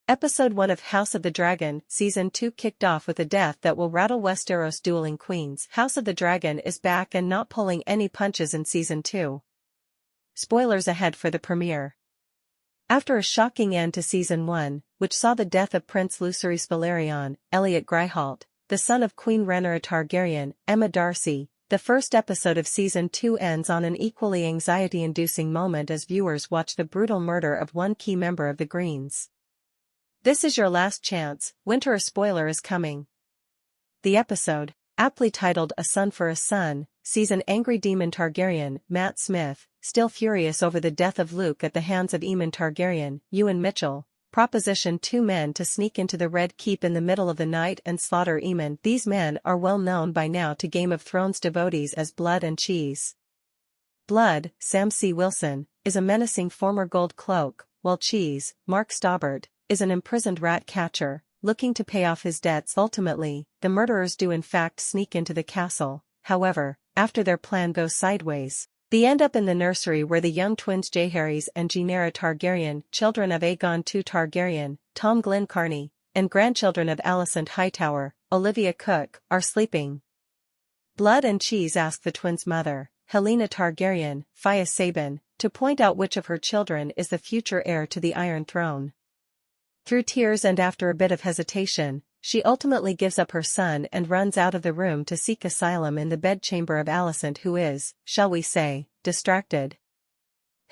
Episode 1 of House of the Dragon, Season 2 kicked off with a death that will rattle Westeros' dueling queens. House of the Dragon is back and not pulling any punches in Season 2. Spoilers ahead for the premiere. After a shocking end to Season 1, which saw the death of Prince Lucerys Velaryon, Elliot Gryholt, the son of Queen Rhaenyra Targaryen, Emma Darcy, the first episode of Season 2 ends on an equally anxiety-inducing moment as viewers watch the brutal murder of one key member of the Greens. This is your last chance, winter a spoiler is coming. The episode, aptly titled A Son for a Son, sees an angry Daemon Targaryen, Matt Smith, still furious over the death of Luke at the hands of Aemon Targaryen, Ewan Mitchell, proposition two men to sneak into the Red Keep in the middle of the night and slaughter Aemon. These men are well known by now to Game of Thrones devotees as Blood and Cheese. Blood, Sam C. Wilson, is a menacing former Gold Cloak, while Cheese, Mark Stobbart, is an imprisoned rat catcher, looking to pay off his debts. Ultimately, the murderers do in fact sneak into the castle. However, after their plan goes sideways, they end up in the nursery where the young twins Jaehaerys and Rhaenyra Targaryen, children of Aegon II Targaryen, Tom Glencairn, and grandchildren of Alicent Hightower, Olivia Cook, are sleeping. Blood and Cheese ask the twins' mother, Helaena Targaryen, Phya Sabin, to point out which of her children is the future heir to the Iron Throne. Through tears and after a bit of hesitation, she ultimately gives up her son and runs out of the room to seek asylum in the bedchamber of Alicent, who is, shall we say, distracted.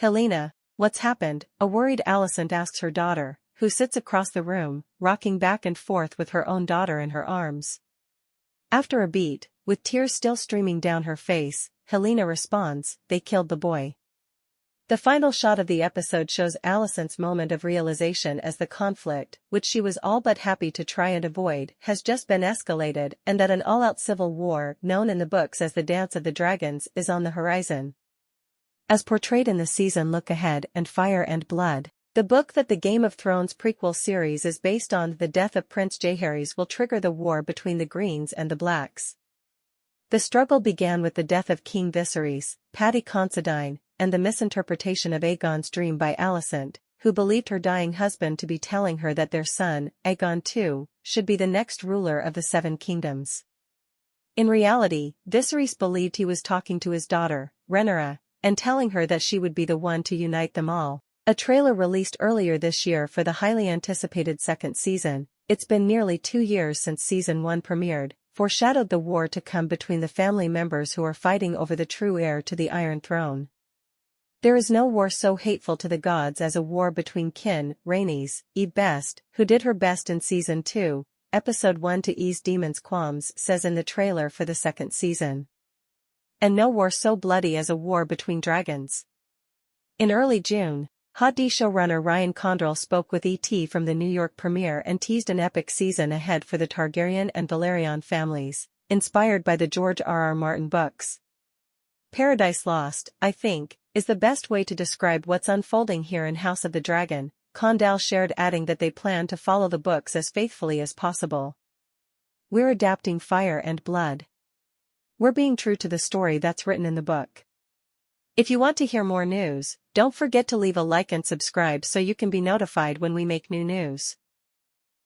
Helaena, what's happened? A worried Alicent asks her daughter, who sits across the room, rocking back and forth with her own daughter in her arms. After a beat, with tears still streaming down her face, Helaena responds, they killed the boy. The final shot of the episode shows Alicent's moment of realization as the conflict, which she was all but happy to try and avoid, has just been escalated and that an all-out civil war, known in the books as the Dance of the Dragons, is on the horizon. As portrayed in the season Look Ahead and Fire and Blood, the book that the Game of Thrones prequel series is based on, the death of Prince Jaehaerys will trigger the war between the Greens and the Blacks. The struggle began with the death of King Viserys, Paddy Considine, and the misinterpretation of Aegon's dream by Alicent, who believed her dying husband to be telling her that their son, Aegon II, should be the next ruler of the Seven Kingdoms. In reality, Viserys believed he was talking to his daughter, Rhaenyra, and telling her that she would be the one to unite them all. A trailer released earlier this year for the highly anticipated second season, it's been nearly 2 years since Season 1 premiered, foreshadowed the war to come between the family members who are fighting over the true heir to the Iron Throne. There is no war so hateful to the gods as a war between kin. Rhaenys, Eve Best, who did her best in Season 2, Episode 1 to ease Daemon's qualms, says in the trailer for the second season. And no war so bloody as a war between dragons. In early June, Hot D showrunner Ryan Condrell spoke with ET from the New York premiere and teased an epic season ahead for the Targaryen and Velaryon families, inspired by the George R.R. Martin books. Paradise Lost, I think, is the best way to describe what's unfolding here in House of the Dragon, Condell shared, adding that they plan to follow the books as faithfully as possible. We're adapting Fire and Blood. We're being true to the story that's written in the book. If you want to hear more news, don't forget to leave a like and subscribe so you can be notified when we make new news.